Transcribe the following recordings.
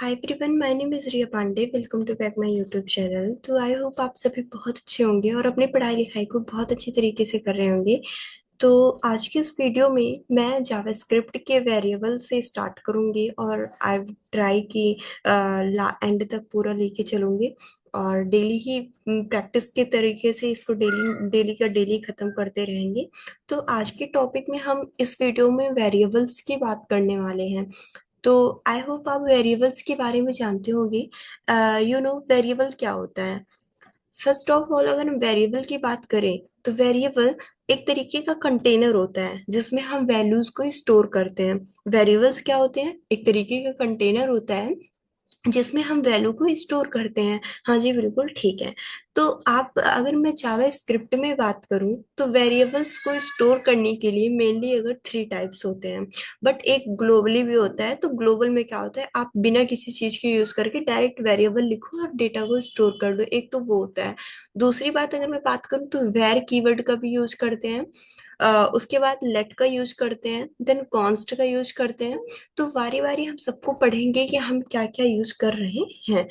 Hi everyone, my name is Riya Pandey. Welcome to back my YouTube channel. तो I hope आप सभी बहुत अच्छे होंगे और अपनी पढ़ाई लिखाई को बहुत अच्छी तरीके से कर रहे होंगे। तो आज के इस वीडियो में मैं जावास्क्रिप्ट के वेरिएबल से स्टार्ट करूंगी और आई ट्राई की एंड तक पूरा लेके चलूंगी और डेली ही प्रैक्टिस के तरीके से इसको डेली डेली का डेली खत्म करते रहेंगे। तो आज के टॉपिक में हम इस वीडियो में वेरिएबल्स की बात करने वाले हैं। तो आई होप आप वेरिएबल्स के बारे में जानते होंगे। वेरिएबल क्या होता है। फर्स्ट ऑफ ऑल, अगर हम वेरिएबल की बात करें तो वेरिएबल एक तरीके का कंटेनर होता है जिसमें हम वैल्यूज को स्टोर करते हैं। वेरिएबल्स क्या होते हैं? एक तरीके का कंटेनर होता है जिसमें हम वैल्यू को स्टोर करते हैं। हाँ जी, बिल्कुल ठीक है। तो आप, अगर मैं जावा स्क्रिप्ट में बात करूं तो वेरिएबल्स को स्टोर करने के लिए मेनली अगर थ्री टाइप्स होते हैं, बट एक ग्लोबली भी होता है। तो ग्लोबल में क्या होता है, आप बिना किसी चीज के यूज करके डायरेक्ट वेरिएबल लिखो और डेटा को स्टोर कर दो, एक तो वो होता है। दूसरी बात अगर मैं बात करूं तो वेर कीवर्ड का भी यूज करते हैं। उसके बाद लेट का यूज करते हैं, देन कॉन्स्ट का यूज करते हैं। तो बारी बारी हम सबको पढ़ेंगे कि हम क्या क्या यूज कर रहे हैं।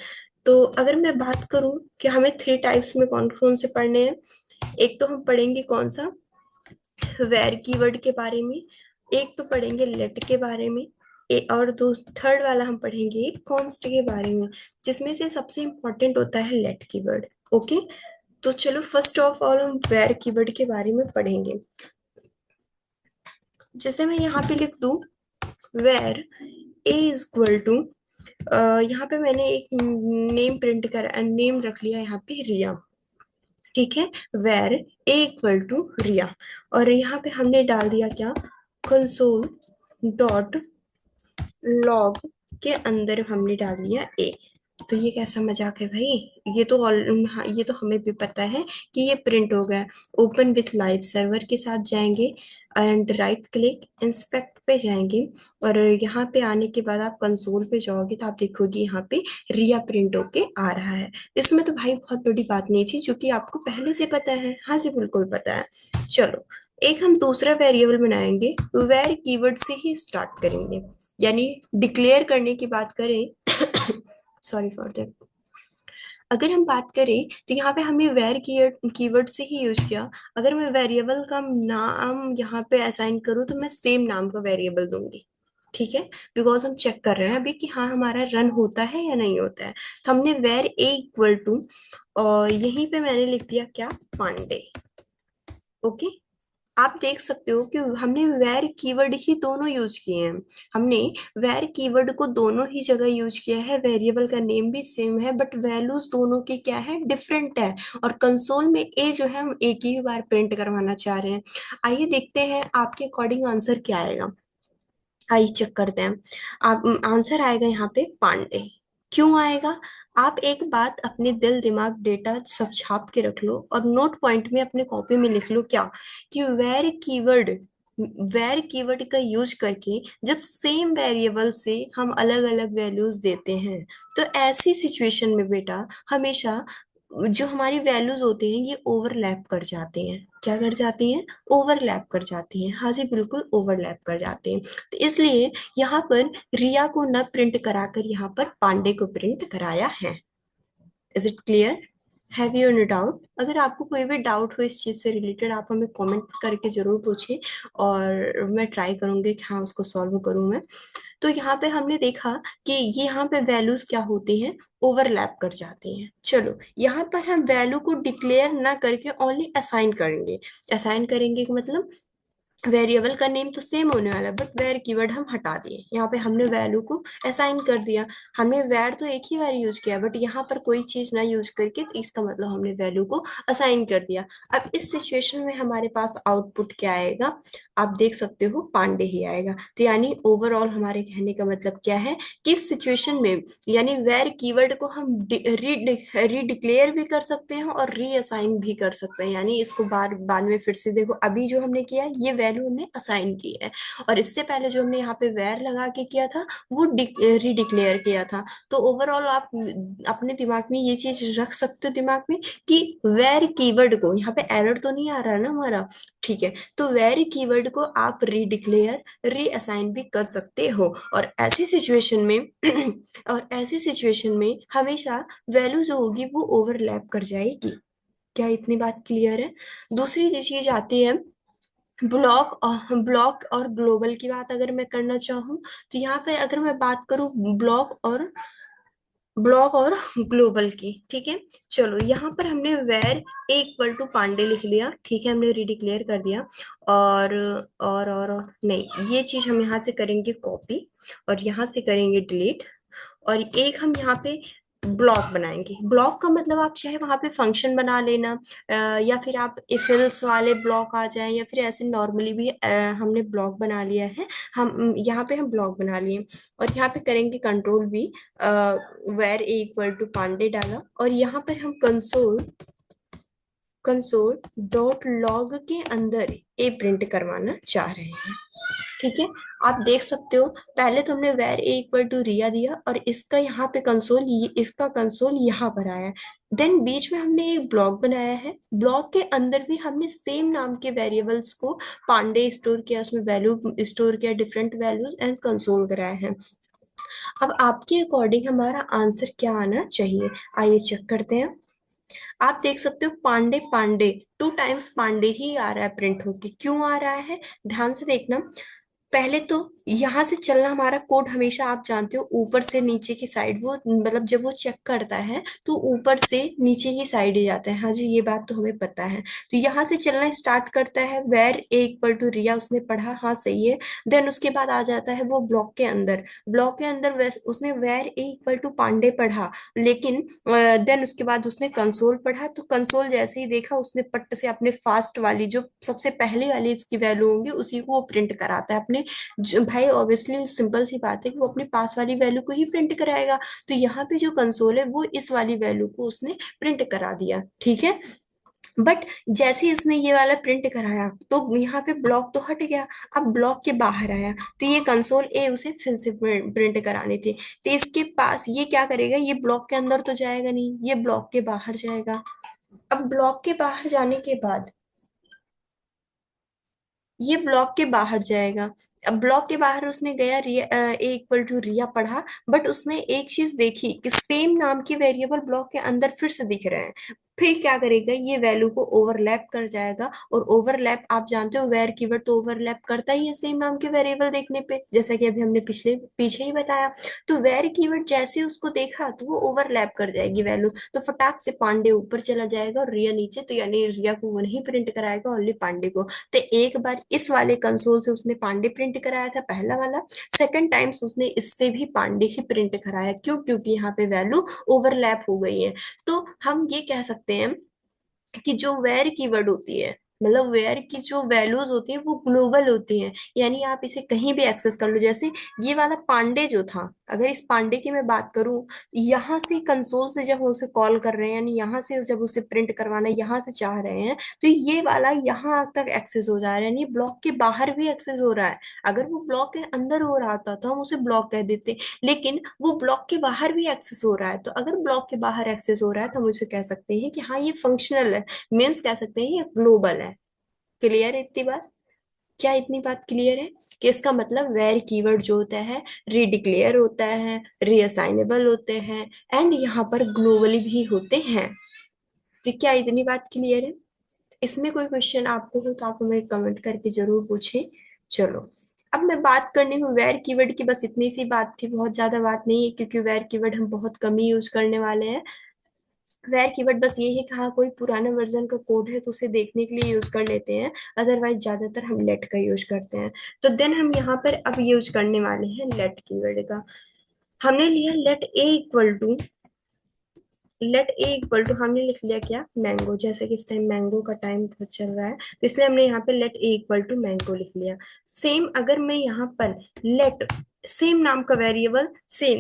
तो अगर मैं बात करूं कि हमें थ्री टाइप्स में कौन कौन से पढ़ने हैं, एक तो हम पढ़ेंगे कौन सा, वेर कीवर्ड के बारे में। एक तो पढ़ेंगे लेट के बारे में। और दो थर्ड वाला हम पढ़ेंगे कॉन्स्ट के बारे में, जिसमें से सबसे इम्पोर्टेंट होता है लेट कीवर्ड। ओके, तो चलो फर्स्ट ऑफ ऑल हम वेर कीवर्ड के बारे में पढ़ेंगे। जैसे मैं यहाँ पे लिख दूं var a is equal to, यहाँ पे मैंने एक नेम प्रिंट कर नेम रख लिया यहाँ पे रिया। ठीक है, वेर ए इक्वल टू रिया। और यहाँ पे हमने डाल दिया क्या, कंसोल डॉट लॉग के अंदर हमने डाल दिया ए। तो ये कैसा मजाक है भाई, ये तो हाँ, ये तो हमें भी पता है कि ये प्रिंट हो गया। ओपन विथ लाइव सर्वर के साथ जाएंगे एंड राइट क्लिक इंस्पेक्ट पे जाएंगे। और यहाँ पे आने के बाद आप कंसोल पे जाओगे तो आप देखोगे यहाँ पे रिया प्रिंट होके आ रहा है। इसमें तो भाई बहुत बड़ी बात नहीं थी, जो कि आपको पहले से पता है। हाँ जी, बिल्कुल पता है। चलो, एक हम दूसरा वेरिएबल बनाएंगे, वेर कीवर्ड से ही स्टार्ट करेंगे। यानी डिक्लेयर करने की बात करें सॉरी फॉर दैट। अगर हम बात करें तो यहाँ पे हमने वेर कीवर्ड से ही यूज किया। अगर मैं वेरिएबल का नाम यहाँ पे असाइन करूँ तो मैं सेम नाम का वेरिएबल दूंगी। ठीक है, बिकॉज हम चेक कर रहे हैं अभी कि हाँ हमारा रन होता है या नहीं होता है। तो हमने वेर ए इक्वल टू, और यहीं पे मैंने लिख दिया क्या, पांडे। ओके, आप देख सकते हो कि हमने वेर कीवर्ड ही दोनों यूज किए हैं। हमने वेर कीवर्ड को दोनों ही जगह यूज किया है। वेरिएबल का नेम भी सेम है बट वैल्यूज दोनों की क्या है, डिफरेंट है। और कंसोल में ए जो है हम एक ही बार प्रिंट करवाना चाह रहे हैं। आइए देखते हैं आपके अकॉर्डिंग आंसर क्या आएगा। आइए चेक करते हैं। आप आंसर आएगा यहाँ पे पांडे। क्यों आएगा? आप एक बात अपने दिल दिमाग डेटा सब छाप के रख लो और नोट पॉइंट में अपने कॉपी में लिख लो क्या, कि वेर कीवर्ड का यूज करके जब सेम वेरिएबल से हम अलग अलग वैल्यूज देते हैं, तो ऐसी सिचुएशन में बेटा हमेशा जो हमारी वैल्यूज होती हैं ये ओवरलैप कर जाती हैं। क्या कर जाती हैं? ओवरलैप कर जाती हैं। हाँ जी, बिल्कुल ओवरलैप कर जाती हैं। तो इसलिए यहाँ पर रिया को न प्रिंट कराकर यहाँ पर पांडे को प्रिंट कराया है। Is it clear? Have you any doubt? अगर आपको कोई भी डाउट हो इस चीज से रिलेटेड, आप हमें कमेंट करके जरूर पूछें और मैं ट्राई करूंगी कि हाँ उसको सॉल्व करूं मैं। तो यहाँ पे हमने देखा कि ये यहाँ पे वैल्यूज क्या होती हैं, ओवरलैप कर जाती हैं। चलो, यहाँ पर हम वैल्यू को डिक्लेयर ना करके ओनली असाइन करेंगे। असाइन करेंगे का मतलब वेरिएबल का नेम तो सेम होने वाला है बट वेर कीवर्ड हम हटा दिए। यहाँ पे हमने वैल्यू को असाइन कर दिया। हमने वेर तो एक ही बार यूज किया बट यहाँ पर कोई चीज ना यूज करके, तो इसका मतलब हमने वैल्यू को असाइन कर दिया। अब इस सिचुएशन में हमारे पास आउटपुट क्या आएगा, आप देख सकते हो पांडे ही आएगा। तो यानी ओवरऑल हमारे कहने का मतलब क्या है कि इस सिचुएशन में यानी वेर कीवर्ड को हम रीडिक्लेयर भी कर सकते हैं और रीअसाइन भी कर सकते हैं। यानी इसको बार बाद में फिर से देखो, अभी जो हमने किया ये वैल्यू हमने असाइन की है। और इससे पहले जो हमने यहाँ पे वेर लगा के किया था वो रीडिक्लेयर किया था। तो ओवरऑल आप अपने दिमाग में ये चीज रख सकते हो दिमाग में कि वेर कीवर्ड को, यहाँ पे एरर तो नहीं आ रहा ना हमारा, ठीक है, तो वेर कीवर्ड को आप रीडिक्लेयर रीअसाइन भी कर सकते हो। और ऐसी सिचुएशन में और ऐसी सिचुएशन में हमेशा वैल्यू जो होगी वो ओवरलैप कर जाएगी। क्या इतनी बात क्लियर है? दूसरी चीज आती है ब्लॉक और ग्लोबल की बात अगर मैं करना चाहूँ, तो यहाँ पे अगर मैं बात करूँ ब्लॉक और ग्लोबल की, ठीक है। चलो यहाँ पर हमने var a equal to Pandey लिख लिया, ठीक है, हमने रिडिक्लेयर कर दिया। और और नहीं, ये चीज हम यहाँ से करेंगे कॉपी और यहाँ से करेंगे डिलीट। और एक हम यहाँ पे ब्लॉक बनाएंगे। ब्लॉक का मतलब आप चाहे वहां पे फंक्शन बना लेना, या फिर आप इफ एल्स वाले ब्लॉक आ जाए, या फिर ऐसे नॉर्मली भी हमने ब्लॉक बना लिया है। हम यहाँ पे हम ब्लॉक बना लिए और यहाँ पे करेंगे control V, var a equal to Pandey डाला और यहाँ पर हम कंसोल कंसोल डॉट लॉग के अंदर ए प्रिंट करवाना चाह रहे हैं, ठीक है। आप देख सकते हो पहले तो हमने वेर ए इक्वल टू रिया दिया और इसका यहाँ पे कंसोल, इसका कंसोल यहाँ पर आया। देन बीच में हमने एक ब्लॉक बनाया है, ब्लॉक के अंदर भी हमने सेम नाम के वेरिएबल्स को पांडे स्टोर किया, उसमें वैल्यू स्टोर किया, डिफरेंट वैल्यूज एंड कंसोल कराया है। अब आपके अकॉर्डिंग हमारा आंसर क्या आना चाहिए, आइए चेक करते हैं। आप देख सकते हो पांडे पांडे 2 टाइम्स पांडे ही आ रहा है प्रिंट होके, क्यों आ रहा है? ध्यान से देखना। पहले तो यहाँ से चलना, हमारा कोड हमेशा आप जानते हो ऊपर से नीचे की साइड, वो मतलब जब वो चेक करता है तो ऊपर से नीचे की साइड ही जाता है, हाँ जी ये बात तो हमें पता है। तो यहाँ से चलना स्टार्ट करता है, वेर ए इक्वल टू रिया उसने पढ़ा, हाँ सही है। देन उसके बाद आ जाता है वो ब्लॉक के अंदर, ब्लॉक के अंदर उसने var a equal to Pandey पढ़ा, लेकिन देन उसके बाद उसने कंसोल पढ़ा, तो कंसोल जैसे ही देखा उसने पट्ट से अपने फास्ट वाली जो सबसे पहले वाली इसकी वैल्यू होंगी उसी को वो प्रिंट कराता है अपने, भाई ऑब्वियसली सिंपल सी बात है कि वो अपने पास वाली वैल्यू को ही प्रिंट कराएगा। तो यहाँ पे जो कंसोल है वो इस वाली वैल्यू को उसने प्रिंट करा दिया, ठीक है। बट जैसे ही इसने ये वाला प्रिंट कराया तो यहाँ पे ब्लॉक तो हट गया, अब ब्लॉक के बाहर आया, तो ये कंसोल ए उसे फिर से प्रिंट करानी थी। तो इसके पास ये क्या करेगा, ये ब्लॉक के अंदर तो जाएगा नहीं, ये ब्लॉक के बाहर जाएगा। अब ब्लॉक के बाहर जाने के बाद ये ब्लॉक के बाहर जाएगा। अब ब्लॉक के बाहर उसने गया रिया, ए इक्वल टू रिया पढ़ा, बट उसने एक चीज देखी कि सेम नाम के वेरिएबल ब्लॉक के अंदर फिर से दिख रहे हैं। फिर क्या करेगा, ये वैल्यू को ओवरलैप कर जाएगा। और ओवरलैप आप जानते हो वेर कीवर्ड तो ओवरलैप करता ही है सेम नाम के वेरिएबल देखने पे, जैसा कि अभी हमने पिछले पीछे ही बताया। तो वेर कीवर्ड जैसे उसको देखा तो वो ओवरलैप कर जाएगी वैल्यू, तो फटाक से पांडे ऊपर चला जाएगा और रिया नीचे, तो यानी रिया को वो नहीं प्रिंट कराएगा, ओनली पांडे को। तो एक बार इस वाले कंसोल से उसने पांडे प्रिंट कराया था पहला वाला, सेकंड टाइम्स उसने इससे भी पांडे ही प्रिंट कराया, क्यों? क्योंकि यहाँ पे वैल्यू ओवरलैप हो गई है। तो हम ये कह सकते हैं कि जो वेर कीवर्ड होती है, मतलब वेयर की जो वैल्यूज होती है वो ग्लोबल होती हैं, यानी आप इसे कहीं भी एक्सेस कर लो। जैसे ये वाला पांडे जो था, अगर इस पांडे की मैं बात करूं, यहाँ से कंसोल से जब हम उसे कॉल कर रहे हैं, यानी यहाँ से जब उसे प्रिंट करवाना यहाँ से चाह रहे हैं, तो ये वाला यहाँ तक एक्सेस हो जा रहा है, यानी ब्लॉक के बाहर भी एक्सेस हो रहा है। अगर वो ब्लॉक के अंदर हो रहा था तो हम उसे ब्लॉक कह देते, लेकिन वो ब्लॉक के बाहर भी एक्सेस हो रहा है, तो अगर ब्लॉक के बाहर एक्सेस हो रहा है तो हम उसे कह सकते हैं कि हाँ ये फंक्शनल है, मीन्स कह सकते हैं ये ग्लोबल है। क्लियर है इतनी बात? क्या इतनी बात क्लियर है कि इसका मतलब वेर कीवर्ड जो होता है रीडिक्लेयर होता है, रीअसाइनेबल होते हैं, एंड यहाँ पर ग्लोबली भी होते हैं। तो क्या इतनी बात क्लियर है? इसमें कोई क्वेश्चन आपको हो तो आप हमें कमेंट करके जरूर पूछें। चलो, अब मैं बात करनी हूँ वेर कीवर्ड की, बस इतनी सी बात थी, बहुत ज्यादा बात नहीं है, क्योंकि वेर कीवर्ड हम बहुत कम ही यूज करने वाले हैं। वेर कीवर्ड बस ये है कि हाँ कोई पुराना वर्जन का कोड है तो उसे देखने के लिए यूज कर लेते हैं, अदरवाइज ज्यादातर हम लेट का यूज करते हैं। तो देन हम यहाँ पर अब यूज करने वाले हैं लेट कीवर्ड का। हमने लिया लेट ए इक्वल टू हमने लिख लिया क्या, मैंगो, जैसे कि इस टाइम मैंगो का टाइम बहुत चल रहा है, तो इसलिए हमने यहाँ पे let a equal to mango लिख लिया। सेम अगर मैं यहाँ पर लेट सेम नाम का variable same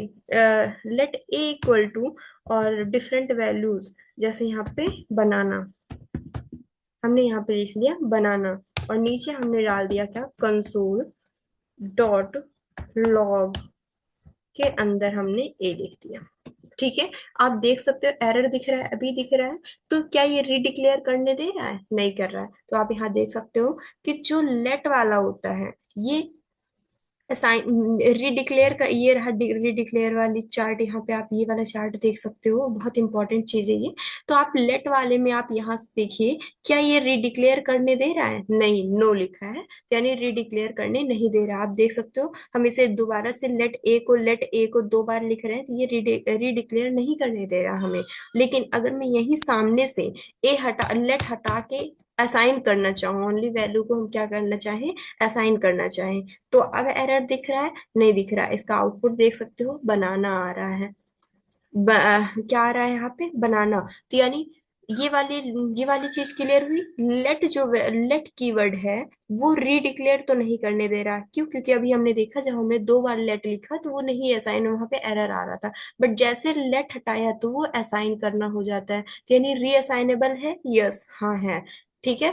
let a equal to और डिफरेंट वैल्यूज, जैसे यहाँ पे बनाना, हमने यहाँ पे लिख लिया बनाना। और नीचे हमने डाल दिया क्या, कंसोल डॉट लॉग के अंदर हमने ए लिख दिया। ठीक है, आप देख सकते हो एरर दिख रहा है, अभी दिख रहा है। तो क्या ये रीडिक्लेयर करने दे रहा है, नहीं कर रहा है। तो आप यहाँ देख सकते हो कि जो लेट वाला होता है ये असाइन रीडिक्लेयर का, ये रहा रीडिक्लेयर वाली चार्ट। यहाँ पे आप ये वाला चार्ट देख सकते हो, बहुत इंपॉर्टेंट चीज है ये। तो आप लेट वाले में आप यहाँ से देखिए, क्या ये रीडिक्लेयर करने दे रहा है, नहीं, नो लिखा है, तो यानी रीडिक्लेयर करने नहीं दे रहा। आप देख सकते हो, हम इसे दोबारा से लेट ए को 2 बार लिख रहे हैं, तो ये रीडिक्लेयर नहीं करने दे रहा हमें। लेकिन अगर मैं यही सामने से लेट हटा के असाइन करना चाहूँ, ओनली वैल्यू को हम क्या करना चाहें, असाइन करना चाहें, तो अब एरर दिख रहा है, नहीं दिख रहा है। इसका आउटपुट देख सकते हो, बनाना आ रहा है। क्या आ रहा है यहाँ पे, बनाना। तो यानी ये वाली ये वाली चीज क्लियर हुई। लेट कीवर्ड है वो रीडिक्लेयर तो नहीं करने दे रहा, क्यों, क्योंकि अभी हमने देखा जब हमने 2 बार लेट लिखा तो वो नहीं असाइन, वहां पे एरर आ रहा था। बट जैसे लेट हटाया तो वो असाइन करना हो जाता है, तो यानी रीअसाइनेबल है, यस, हाँ है। ठीक है,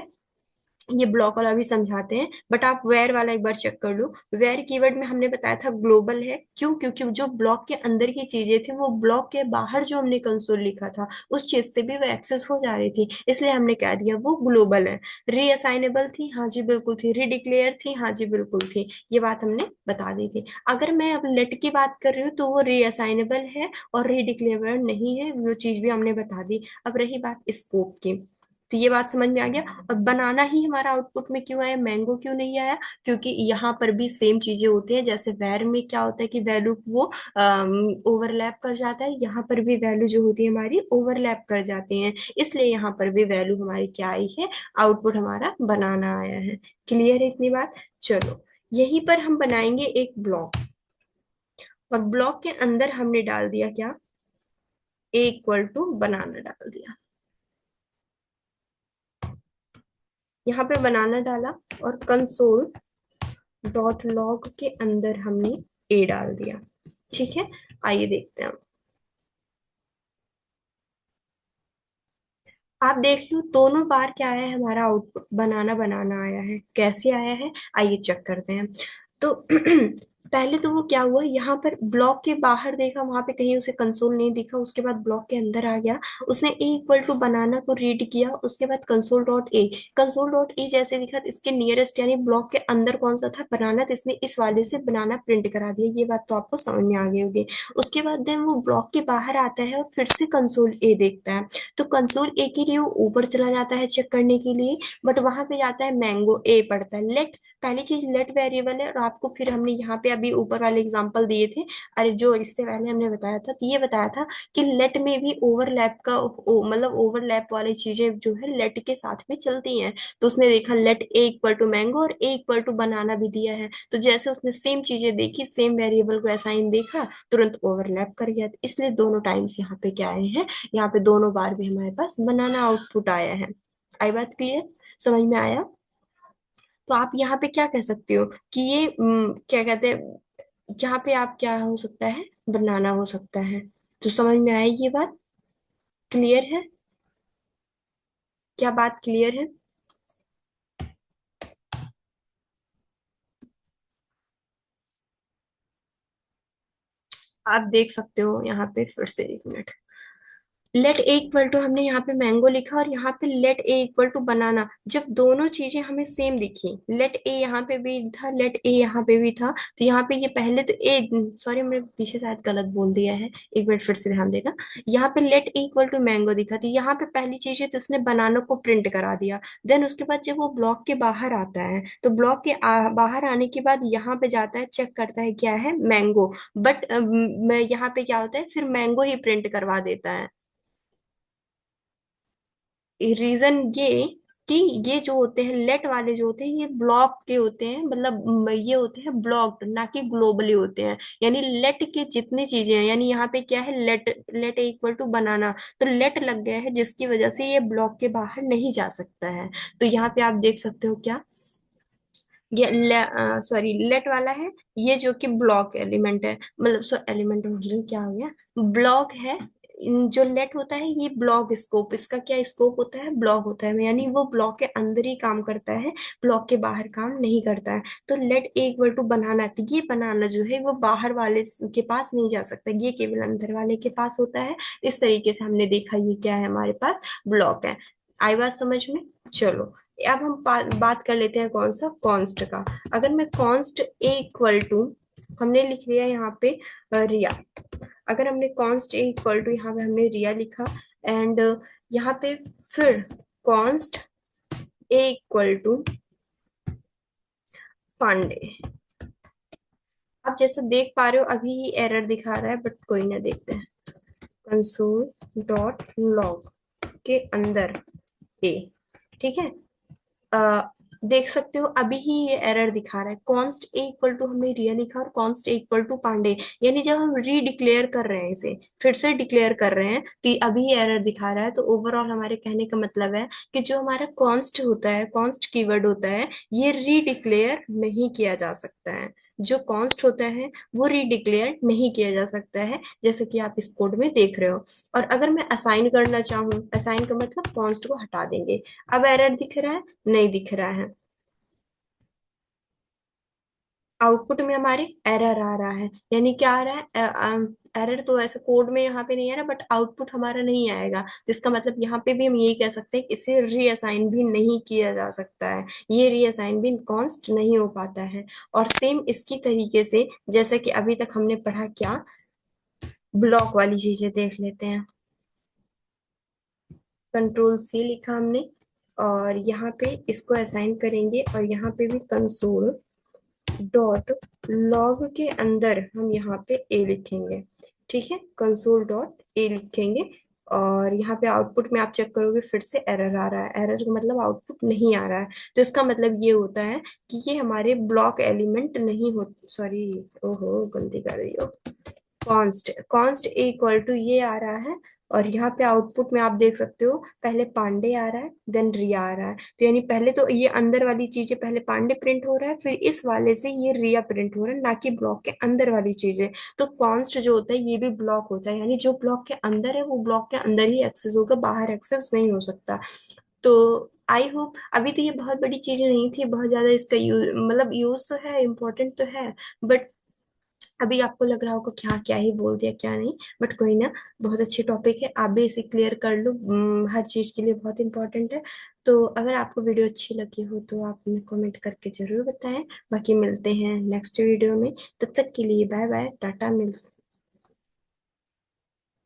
ये ब्लॉक वाला भी समझाते हैं, बट आप वेयर वाला एक बार चेक कर लो। वेयर कीवर्ड में हमने बताया था ग्लोबल है, क्यों, क्योंकि जो ब्लॉक के अंदर की चीजें थी वो ब्लॉक के बाहर जो हमने कंसोल लिखा था उस चीज से भी वो एक्सेस हो जा रही थी, इसलिए हमने कह दिया वो ग्लोबल है। रीअसाइनेबल थी, हाँ जी बिल्कुल थी। रिडिक्लेयर थी, हाँ जी बिल्कुल थी। ये बात हमने बता दी थी। अगर मैं अब लेट की बात कर रही हूँ तो वो रीअसाइनेबल है और रिडिक्लेयर नहीं है, वो चीज भी हमने बता दी। अब रही बात स्कोप की, तो ये बात समझ में आ गया। और बनाना ही हमारा आउटपुट में क्यों आया, मैंगो क्यों नहीं आया, क्योंकि यहाँ पर भी सेम चीजें होती हैं। जैसे वेर में क्या होता है कि वैल्यू वो ओवरलैप कर जाता है, यहाँ पर भी वैल्यू जो होती है हमारी ओवरलैप कर जाती हैं, इसलिए यहाँ पर भी वैल्यू हमारी क्या आई है, आउटपुट हमारा बनाना आया है। क्लियर है इतनी बात। चलो, यहीं पर हम बनाएंगे एक ब्लॉक, और ब्लॉक के अंदर हमने डाल दिया क्या, A = बनाना डाल दिया। यहाँ पे बनाना डाला, और कंसोल डॉट लॉग के अंदर हमने ए डाल दिया। ठीक है, आइए देखते हैं। आप देख लो दोनों बार क्या आया है, हमारा आउटपुट बनाना बनाना आया है। कैसे आया है, आइए चेक करते हैं। तो पहले तो वो क्या हुआ, यहाँ पर ब्लॉक के बाहर देखा, वहां पे कहीं उसे कंसोल नहीं दिखा, उसके बाद ब्लॉक के अंदर आ गया, उसने A = बनाना को रीड किया, उसके बाद कंसोल डॉट ए जैसे दिखा तो इसके नियरेस्ट यानी ब्लॉक के अंदर कौन सा था, बनाना, तो इसने इस वाले से बनाना प्रिंट करा दिया। ये बात तो आपको समझ में आ गई होगी। उसके बाद देन वो ब्लॉक के बाहर आता है और फिर से कंसोल ए देखता है, तो कंसोल ए के लिए वो ऊपर चला जाता है चेक करने के लिए, बट वहां पे जाता है मैंगो ए पड़ता है। लेट, पहली चीज लेट वेरिएबल है, और आपको फिर हमने यहाँ पे अभी ऊपर वाले एग्जांपल दिए थे, अरे जो इससे पहले हमने बताया था, तो ये बताया था कि लेट में भी ओवरलैप का मतलब ओवरलैप वाली चीजें जो है लेट के साथ में चलती हैं। तो उसने देखा लेट A = मैंगो और A = बनाना भी दिया है, तो जैसे उसने सेम चीजें देखी, सेम वेरिएबल को असाइन देखा, तुरंत ओवरलैप कर गया, इसलिए दोनों टाइम्स यहाँ पे क्या आए हैं, यहाँ पे दोनों बार भी हमारे पास बनाना आउटपुट आया है। आई बात क्लियर, समझ में आया। तो आप यहाँ पे क्या कह सकते हो कि ये क्या कहते हैं, यहाँ पे आप क्या हो सकता है, बनाना हो सकता है। तो समझ में आया ये बात, क्लियर है, क्या बात क्लियर है। आप देख सकते हो यहाँ पे फिर से, 1 मिनट। लेट A = हमने यहाँ पे मैंगो लिखा, और यहाँ पे लेट A = बनाना, जब दोनों चीजें हमें सेम दिखी, लेट ए यहाँ पे भी था, लेट ए यहाँ पे भी था, तो यहाँ पे ये पहले तो ए, सॉरी मैंने पीछे शायद गलत बोल दिया है, 1 मिनट फिर से ध्यान देना। यहाँ पे लेट A = मैंगो दिखा, तो यहाँ पे पहली चीज है तो उसने बनाना को प्रिंट करा दिया। देन उसके बाद जब वो ब्लॉक के बाहर आता है, तो ब्लॉक के बाहर आने के बाद यहाँ पे जाता है, चेक करता है क्या है, मैंगो, बट यहाँ पे क्या होता है, फिर मैंगो ही प्रिंट करवा देता है। रीजन ये कि ये जो होते हैं लेट वाले जो होते हैं ये ब्लॉक के होते हैं, मतलब ये होते हैं ब्लॉक्ड, ना कि ग्लोबली होते हैं। यानी लेट के जितनी चीजें हैं, यानी यहाँ पे क्या है, लेट लेट A = बनाना, तो लेट लग गया है जिसकी वजह से ये ब्लॉक के बाहर नहीं जा सकता है। तो यहाँ पे आप देख सकते हो क्या, ये सॉरी लेट वाला है, ये जो कि ब्लॉक एलिमेंट है, मतलब सो एलिमेंट क्या हो गया, ब्लॉक है, जो लेट होता है ये ब्लॉक स्कोप, इसका क्या स्कोप होता है, ब्लॉक होता है, यानी वो ब्लॉक के अंदर ही काम करता है, ब्लॉक के बाहर काम नहीं करता है। तो लेट ए इक्वल टू बनाना, तो ये बनाना जो है वो बाहर वाले के पास नहीं जा सकता, ये केवल अंदर वाले के पास होता है। इस तरीके से हमने देखा ये क्या है, हमारे पास ब्लॉक है। आई बात समझ में? चलो अब हम बात कर लेते हैं कौन सा, कॉन्स्ट का। अगर मैं कॉन्स्ट ए इक्वल टू, हमने लिख लिया यहाँ पे रिया। अगर हमने कॉन्स्ट ए इक्वल टू, यहाँ पे हमने रिया लिखा, एंड यहाँ पे फिर const a equal to Pandey. आप जैसा देख पा रहे हो अभी एरर दिखा रहा है, बट कोई ना, देखते हैं। कंसोल डॉट लॉग के अंदर ए, ठीक है। अ, देख सकते हो अभी ही ये एरर दिखा रहा है, कॉन्स्ट ए इक्वल टू हमने रिया लिखा और const a equal to Pandey, यानी जब हम रीडिक्लेयर कर रहे हैं, इसे फिर से डिक्लेयर कर रहे हैं, तो ये अभी एरर दिखा रहा है। तो ओवरऑल हमारे कहने का मतलब है कि जो हमारा कॉन्स्ट होता है, कॉन्स्ट कीवर्ड होता है, ये रीडिक्लेयर नहीं किया जा सकता है। जो कॉन्स्ट होता है वो रीडिक्लेयर नहीं किया जा सकता है, जैसे कि आप इस कोड में देख रहे हो। और अगर मैं असाइन करना चाहूँ, असाइन का मतलब कॉन्स्ट को हटा देंगे। अब एरर दिख रहा है? नहीं दिख रहा है। आउटपुट में हमारे एरर आ रहा है, यानी क्या आ रहा है, एरर तो ऐसे कोड में यहाँ पे नहीं आ रहा, बट आउटपुट हमारा नहीं आएगा। तो इसका मतलब यहाँ पे भी हम यही कह सकते हैं कि इसे रीअसाइन भी नहीं किया जा सकता है, ये रीअसाइन भी कॉन्स्ट नहीं हो पाता है। और सेम इसकी तरीके से, जैसे कि अभी तक हमने पढ़ा क्या, ब्लॉक वाली चीजें देख लेते हैं। कंट्रोल सी लिखा हमने, और यहाँ पे इसको असाइन करेंगे, और यहाँ पे भी कंसोल डॉट लॉग के अंदर हम यहाँ पे ए लिखेंगे, ठीक है, कंसोल डॉट ए लिखेंगे। और यहाँ पे आउटपुट में आप चेक करोगे फिर से एरर आ रहा है, एरर का मतलब आउटपुट नहीं आ रहा है। तो इसका मतलब ये होता है कि ये हमारे ब्लॉक एलिमेंट नहीं हो, सॉरी, ओहो गलती कर रही हो, कॉन्स्ट, कॉन्स्ट इक्वल टू ये आ रहा है। और यहाँ पे आउटपुट में आप देख सकते हो पहले पांडे आ रहा है, देन रिया आ रहा है। तो यानी पहले तो ये अंदर वाली चीजें, पहले पांडे प्रिंट हो रहा है, फिर इस वाले से ये रिया प्रिंट हो रहा है, ना कि ब्लॉक के अंदर वाली चीजें। तो कॉन्स्ट जो होता है ये भी ब्लॉक होता है, यानी जो ब्लॉक के अंदर है वो ब्लॉक के अंदर ही एक्सेस होगा, बाहर एक्सेस नहीं हो सकता। तो आई होप, अभी तो ये बहुत बड़ी चीजें नहीं थी, बहुत ज्यादा इसका यूज, मतलब यूज तो है, इम्पोर्टेंट तो है, बट अभी आपको लग रहा होगा क्या क्या ही बोल दिया क्या नहीं, बट कोई ना, बहुत अच्छे टॉपिक है, आप भी इसे क्लियर कर लो, हर चीज के लिए बहुत इंपॉर्टेंट है। तो अगर आपको वीडियो अच्छी लगी हो तो आप हमें कमेंट करके जरूर बताएं। बाकी मिलते हैं नेक्स्ट वीडियो में, तब तक के लिए बाय बाय, टाटा, मिल